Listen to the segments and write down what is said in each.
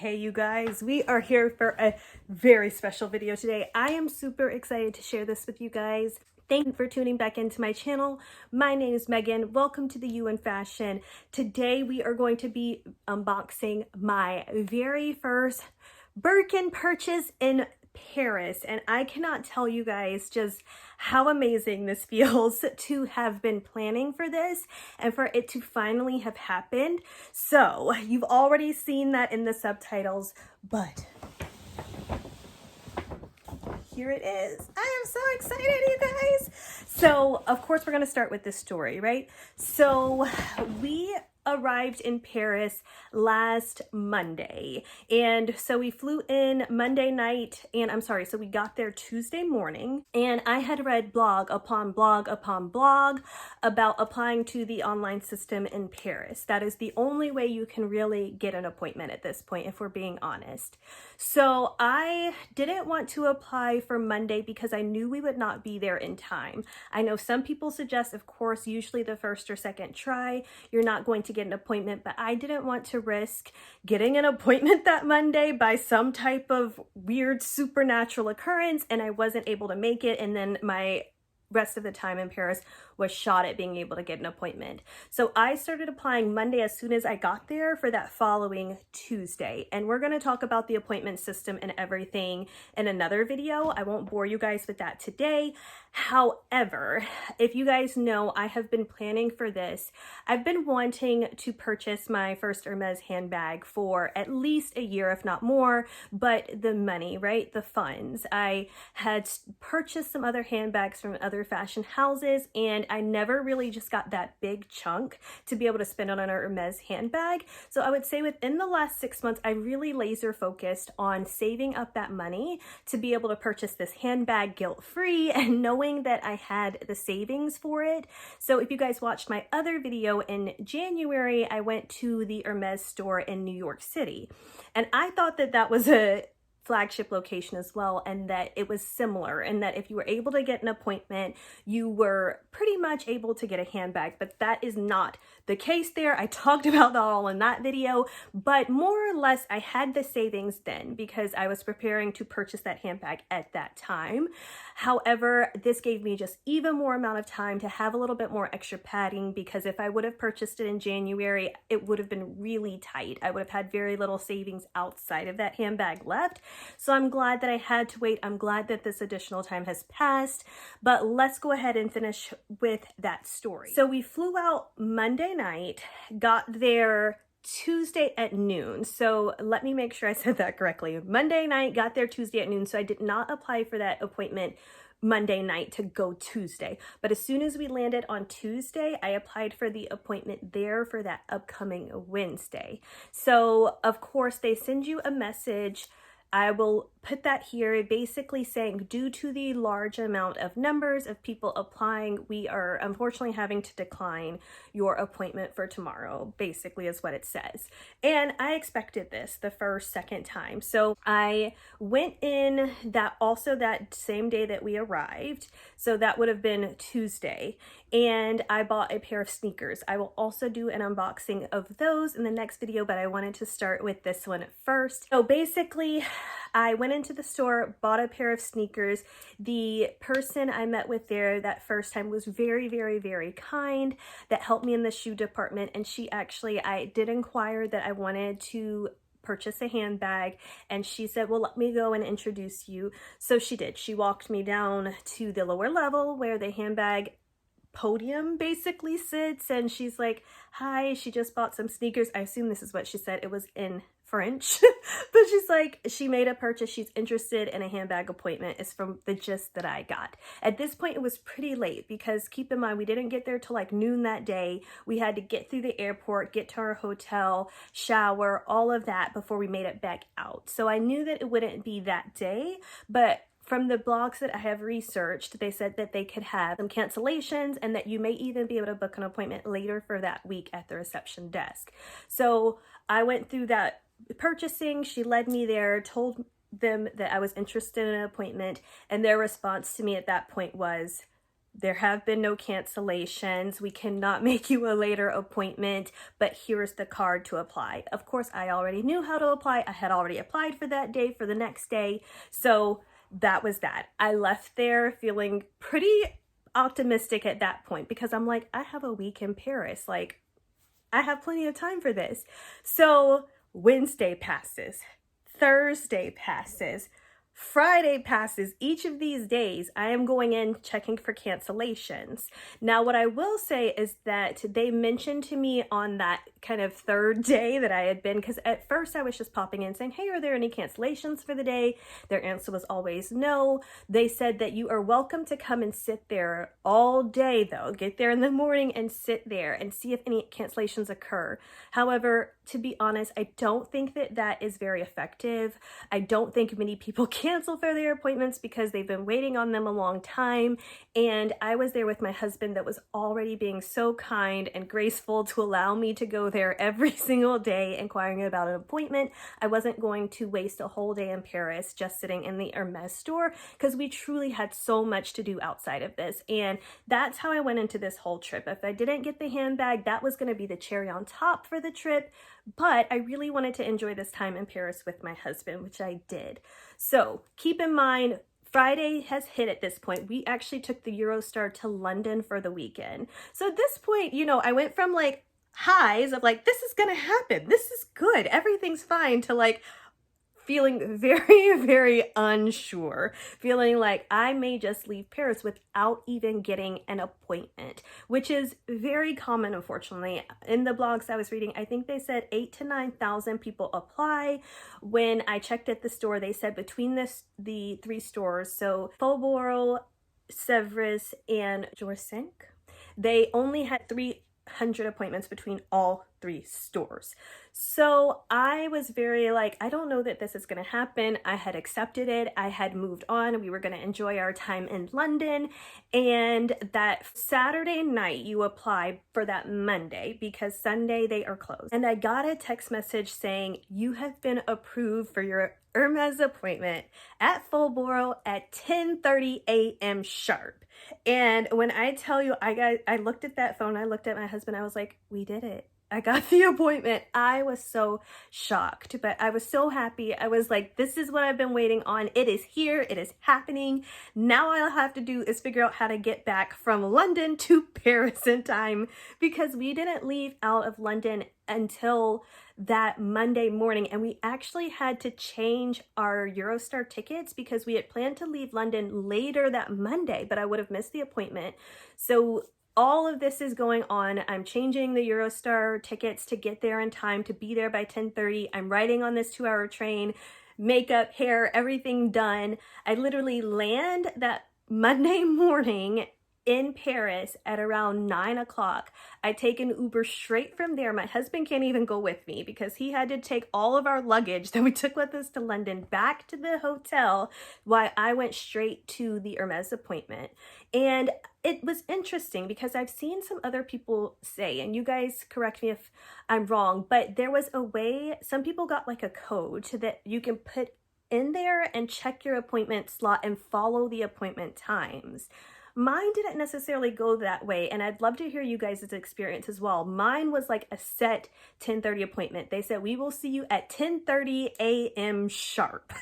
Okay, you guys, we are here for a very special video today. I am super excited to share this with you guys. Thank you for tuning back into my channel. My name is Megan. Welcome to the You in Fashion. Today we are going to be unboxing my very first Birkin purchase in Paris, and I cannot tell you guys just how amazing this feels to have been planning for this and for it to finally have happened. So you've already seen that in the subtitles, but here it is. I am so excited, you guys. So of course we're going to start with this story, right? So we arrived in Paris last Monday, and so we flew in Monday night, and so we got there Tuesday morning, and I had read blog upon blog upon blog about applying to the online system in Paris. That is the only way you can really get an appointment at this point, if we're being honest. So I didn't want to apply for Monday because I knew we would not be there in time. I know some people suggest, of course, usually the first or second try, you're not going to get an appointment, but I didn't want to risk getting an appointment that Monday by some type of weird supernatural occurrence and I wasn't able to make it, and then my rest of the time in Paris was shot at being able to get an appointment. So I started applying Monday as soon as I got there for that following Tuesday. And we're going to talk about the appointment system and everything in another video. I won't bore you guys with that today. However, if you guys know, I have been planning for this. I've been wanting to purchase my first Hermes handbag for at least a year, if not more, but the money, right? The funds. I had purchased some other handbags from other fashion houses, and I never really just got that big chunk to be able to spend on an Hermes handbag. So I would say within the last 6 months, I really laser focused on saving up that money to be able to purchase this handbag guilt-free and knowing that I had the savings for it. So if you guys watched my other video in January, I went to the Hermes store in New York City, and I thought that that was a flagship location as well, and that it was similar, and that if you were able to get an appointment, you were pretty much able to get a handbag, but that is not the case there. I talked about that all in that video, but more or less I had the savings then because I was preparing to purchase that handbag at that time. However, this gave me just even more amount of time to have a little bit more extra padding, because if I would have purchased it in January, it would have been really tight. I would have had very little savings outside of that handbag left. So I'm glad that I had to wait. I'm glad that this additional time has passed, but let's go ahead and finish with that story. So we flew out Monday night, got there Tuesday at noon. So let me make sure I said that correctly. Monday night, got there Tuesday at noon. So I did not apply for that appointment Monday night to go Tuesday. But as soon as we landed on Tuesday, I applied for the appointment there for that upcoming Wednesday. So of course they send you a message. I will put that here, basically saying, due to the large amount of numbers of people applying, we are unfortunately having to decline your appointment for tomorrow, basically is what it says. And I expected this the second time. So I went in that same day that we arrived. So that would have been Tuesday. And I bought a pair of sneakers. I will also do an unboxing of those in the next video, but I wanted to start with this one first. So basically, I went into the store, bought a pair of sneakers. The person I met with there that first time was very, very, very kind, that helped me in the shoe department. And I did inquire that I wanted to purchase a handbag, and she said, well, let me go and introduce you. So she did. She walked me down to the lower level where the handbag podium basically sits, and she's like, hi, she just bought some sneakers. I assume this is what she said. It was in French, but she's like, she made a purchase. She's interested in a handbag appointment, is from the gist that I got. At this point, it was pretty late because keep in mind, we didn't get there till like noon that day. We had to get through the airport, get to our hotel, shower, all of that before we made it back out. So I knew that it wouldn't be that day, but from the blogs that I have researched, they said that they could have some cancellations and that you may even be able to book an appointment later for that week at the reception desk. So I went through that purchasing. She led me there, told them that I was interested in an appointment, and their response to me at that point was, there have been no cancellations. We cannot make you a later appointment, but here's the card to apply. Of course, I already knew how to apply. I had already applied for that day, for the next day. So that was that. I left there feeling pretty optimistic at that point because I'm like, I have a week in Paris. Like, I have plenty of time for this. So Wednesday passes, Thursday passes, Friday passes. Each of these days, I am going in checking for cancellations. Now, what I will say is that they mentioned to me on that kind of third day that I had been, because at first I was just popping in saying, hey, are there any cancellations for the day? Their answer was always no. They said that you are welcome to come and sit there all day, though. Get there in the morning and sit there and see if any cancellations occur. However, to be honest, I don't think that that is very effective. I don't think many people cancel for their appointments because they've been waiting on them a long time. And I was there with my husband that was already being so kind and graceful to allow me to go there every single day inquiring about an appointment. I wasn't going to waste a whole day in Paris just sitting in the Hermes store because we truly had so much to do outside of this. And that's how I went into this whole trip. If I didn't get the handbag, that was going to be the cherry on top for the trip. But I really wanted to enjoy this time in Paris with my husband, which I did. So keep in mind, Friday has hit at this point. We actually took the Eurostar to London for the weekend. So at this point, you know, I went from like highs of like, this is going to happen. This is good. Everything's fine, to like feeling very, very unsure, feeling like I may just leave Paris without even getting an appointment, which is very common, unfortunately. In the blogs I was reading, I think they said 8,000 to 9,000 people apply. When I checked at the store, they said between the three stores, so Faubourg, Sèvres, and Jorcinq, they only had 300 appointments between all three stores. So I was very like, I don't know that this is going to happen. I had accepted it. I had moved on. We were going to enjoy our time in London. And that Saturday night, you apply for that Monday because Sunday they are closed. And I got a text message saying, you have been approved for your Hermes appointment at Faubourg at 10:30 a.m. sharp. And when I tell you, I looked at that phone, I looked at my husband, I was like, we did it. I got the appointment. I was so shocked, but I was so happy. I was like, this is what I've been waiting on. It is here. It is happening. Now all I'll have to do is figure out how to get back from London to Paris in time, because we didn't leave out of London until that Monday morning. And we actually had to change our Eurostar tickets because we had planned to leave London later that Monday, but I would have missed the appointment. So all of this is going on. I'm changing the Eurostar tickets to get there in time to be there by 10:30. I'm riding on this 2-hour train, makeup, hair, everything done. I literally land that Monday morning in Paris at around 9 o'clock. I take an Uber straight from there. My husband can't even go with me because he had to take all of our luggage that we took with us to London back to the hotel while I went straight to the Hermes appointment. And it was interesting because I've seen some other people say, and you guys correct me if I'm wrong, but there was a way, some people got like a code that you can put in there and check your appointment slot and follow the appointment times. Mine didn't necessarily go that way, and I'd love to hear you guys' experience as well. Mine was like a set 10:30 appointment. They said, we will see you at 10:30 a.m. sharp.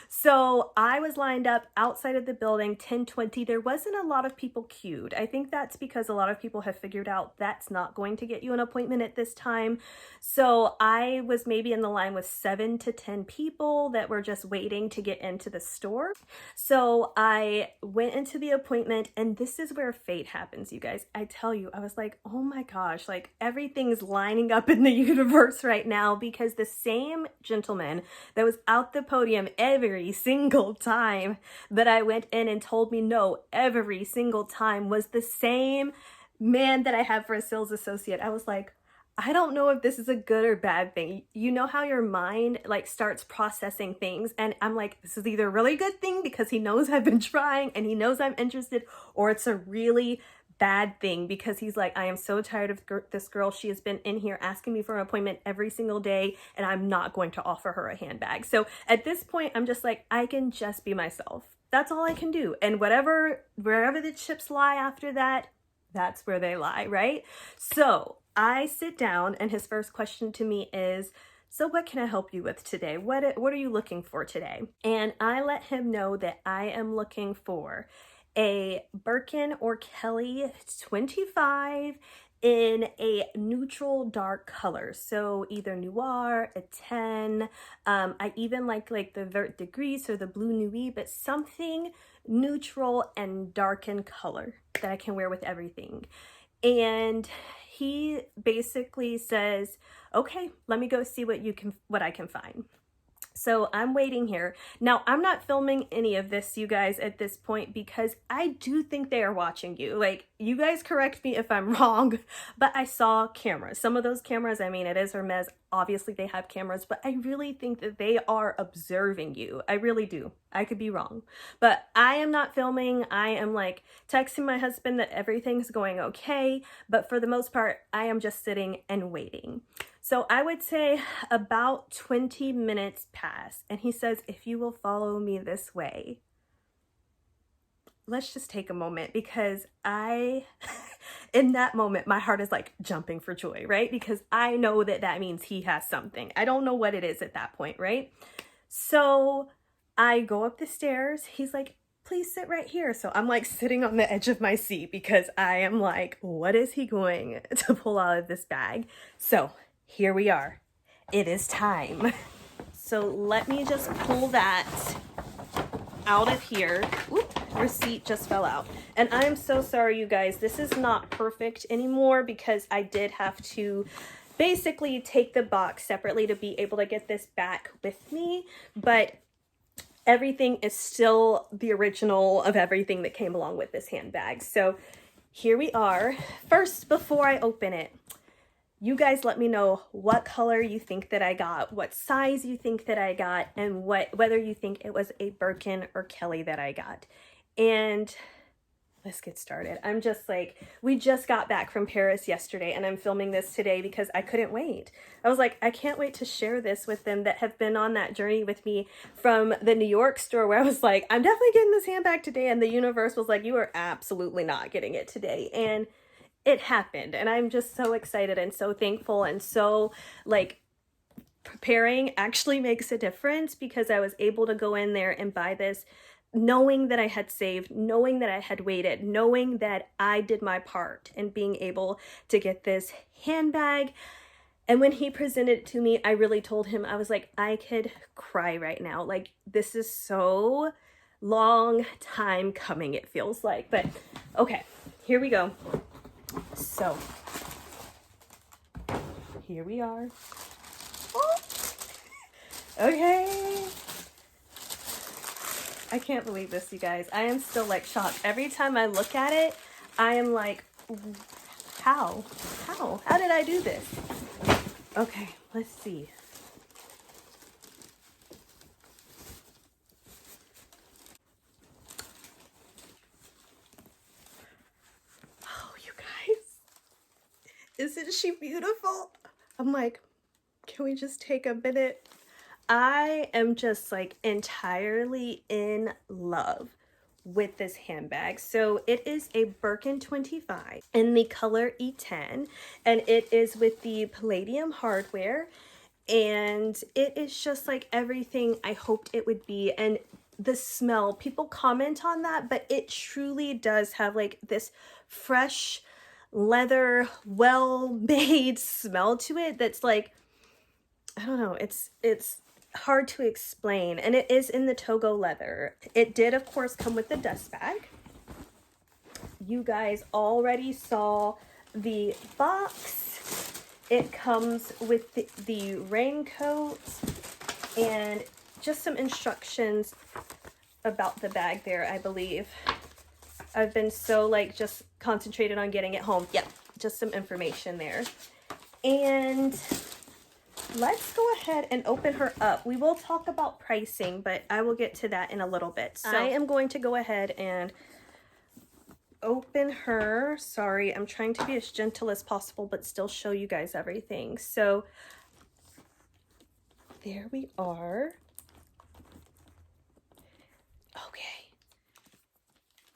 So I was lined up outside of the building, 10:20. There wasn't a lot of people queued. I think that's because a lot of people have figured out that's not going to get you an appointment at this time. So I was maybe in the line with 7 to 10 people that were just waiting to get into the store. So I went into the appointment, and this is where fate happens, you guys. I tell you, I was like, oh my gosh, like everything's lining up in the universe right now, because the same gentleman that was out the podium every single time that I went in and told me no every single time was the same man that I have for a sales associate. I was like, I don't know if this is a good or bad thing. You know how your mind like starts processing things, and I'm like, this is either a really good thing because he knows I've been trying and he knows I'm interested, or it's a really bad thing because he's like, I am so tired of this girl. She has been in here asking me for an appointment every single day, and I'm not going to offer her a handbag. So at this point, I'm just like, I can just be myself. That's all I can do. And wherever the chips lie after that, that's where they lie, right? So I sit down and his first question to me is, so what can I help you with today? What are you looking for today? And I let him know that I am looking for a Birkin or Kelly 25 in a neutral dark color. So either noir, a 10, I even like the Vert de Gris or the Blue Nuit, but something neutral and dark in color that I can wear with everything. And he basically says, okay, let me go see what I can find. So I'm waiting here. Now, I'm not filming any of this, you guys, at this point, because I do think they are watching you. Like, you guys correct me if I'm wrong, but I saw cameras. Some of those cameras, I mean, it is Hermes. Obviously, they have cameras, but I really think that they are observing you. I really do. I could be wrong, but I am not filming. I am like texting my husband that everything's going okay, but for the most part, I am just sitting and waiting. So I would say about 20 minutes pass, and he says, if you will follow me this way. Let's just take a moment, because in that moment, my heart is like jumping for joy, right? Because I know that that means he has something. I don't know what it is at that point, right? So I go up the stairs. He's like, please sit right here. So I'm like sitting on the edge of my seat, because I am like, what is he going to pull out of this bag? So here we are. It is time. So let me just pull that out of here. Oop, receipt just fell out. And I am so sorry, you guys. This is not perfect anymore, because I did have to basically take the box separately to be able to get this back with me. But everything is still the original of everything that came along with this handbag. So here we are. First, before I open it, you guys let me know what color you think that I got, what size you think that I got, and whether you think it was a Birkin or Kelly that I got. And let's get started. I'm just like, we just got back from Paris yesterday, and I'm filming this today because I couldn't wait. I was like, I can't wait to share this with them that have been on that journey with me from the New York store, where I was like, I'm definitely getting this handbag today. And the universe was like, you are absolutely not getting it today. And it happened, and I'm just so excited and so thankful, and so like preparing actually makes a difference, because I was able to go in there and buy this knowing that I had saved, knowing that I had waited, knowing that I did my part in being able to get this handbag. And when he presented it to me, I really told him, I was like, I could cry right now. Like, this is so long time coming, it feels like. But okay, here we go. So here we are. Oh. Okay. I can't believe this, you guys. I am still like shocked. Every time I look at it, I am like, how did I do this? Okay, let's see. Isn't she beautiful? I'm like, can we just take a minute? I am just like entirely in love with this handbag. So it is a Birkin 25 in the color E10, and it is with the palladium hardware, and it is just like everything I hoped it would be. And the smell, people comment on that, but it truly does have like this fresh leather, well-made smell to it that's like, I don't know, it's hard to explain. And it is in the Togo leather. It did of course come with the dust bag. You guys already saw the box. It comes with the raincoat and just some instructions about the bag there, I believe. I've been so like just concentrated on getting it home. Yep, just some information there. And let's go ahead and open her up. We will talk about pricing, but I will get to that in a little bit. So I am going to go ahead and open her. Sorry, I'm trying to be as gentle as possible, but still show you guys everything. So there we are. Okay.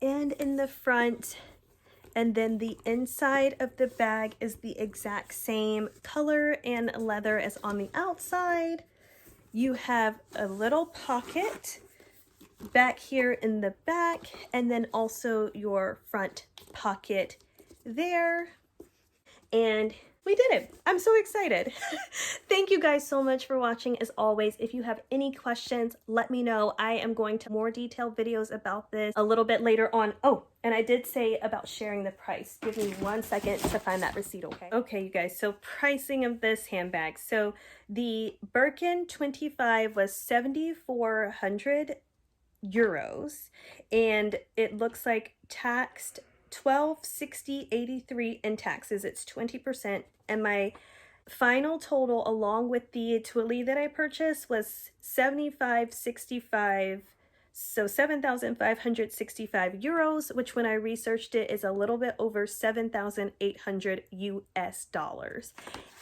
and in the front. And then the inside of the bag is the exact same color and leather as on the outside. You have a little pocket back here in the back, and then also your front pocket there. And we did it. I'm so excited. Thank you guys so much for watching. As always, if you have any questions, let me know. I am going to more detailed videos about this a little bit later on. Oh, and I did say about sharing the price. Give me 1 second to find that receipt, okay? Okay, you guys, so pricing of this handbag. So the Birkin 25 was 7,400 euros, and it looks like taxed 1260.83 in taxes. It's 20%, and my final total along with the Twilly that I purchased was 75.65, so 7,565 euros, which when I researched it is a little bit over 7,800 US dollars.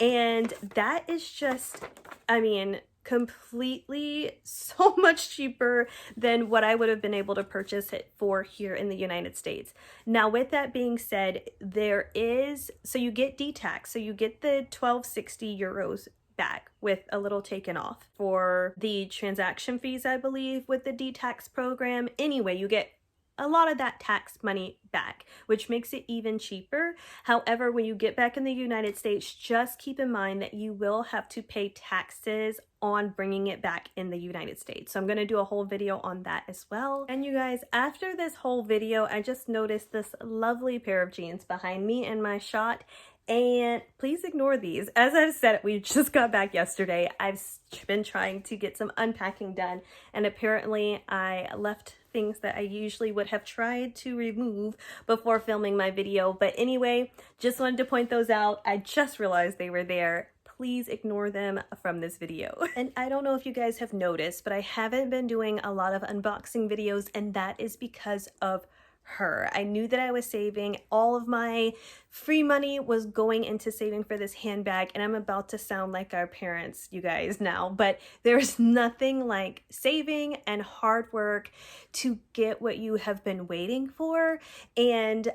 And that is just, I mean, completely so much cheaper than what I would have been able to purchase it for here in the United States. Now, with that being said, there is, so you get D-tax, so you get the 1260 euros back with a little taken off for the transaction fees, I believe, with the D-tax program. Anyway, you get a lot of that tax money back, which makes it even cheaper. However, when you get back in the United States, just keep in mind that you will have to pay taxes on bringing it back in the United States. So I'm going to do a whole video on that as well. And you guys, after this whole video, I just noticed this lovely pair of jeans behind me in my shot. And please ignore these. As I said, we just got back yesterday. I've been trying to get some unpacking done, and apparently I left things that I usually would have tried to remove before filming my video. But anyway, just wanted to point those out. I just realized they were there. Please ignore them from this video. And I don't know if you guys have noticed, but I haven't been doing a lot of unboxing videos, and that is because of her. I knew that I was saving. All of my free money was going into saving for this handbag, and I'm about to sound like our parents, you guys, now, but there's nothing like saving and hard work to get what you have been waiting for. And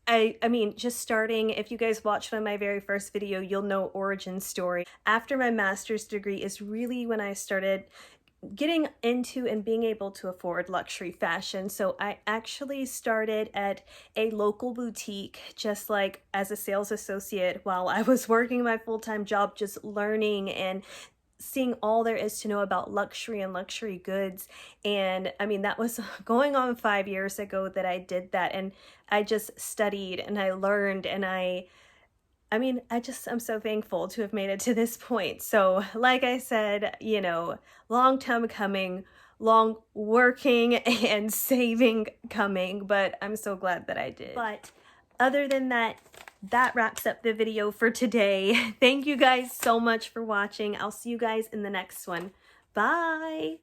I mean, just starting, if you guys watched my very first video, you'll know origin story. After my master's degree is really when I started getting into and being able to afford luxury fashion. So I actually started at a local boutique, just like as a sales associate while I was working my full-time job, just learning and seeing all there is to know about luxury and luxury goods. And I mean, that was going on 5 years ago that I did that. And I just studied and I learned, and I'm so thankful to have made it to this point. So like I said, you know, long time coming, long working and saving coming, but I'm so glad that I did. But other than that, that wraps up the video for today. Thank you guys so much for watching. I'll see you guys in the next one. Bye.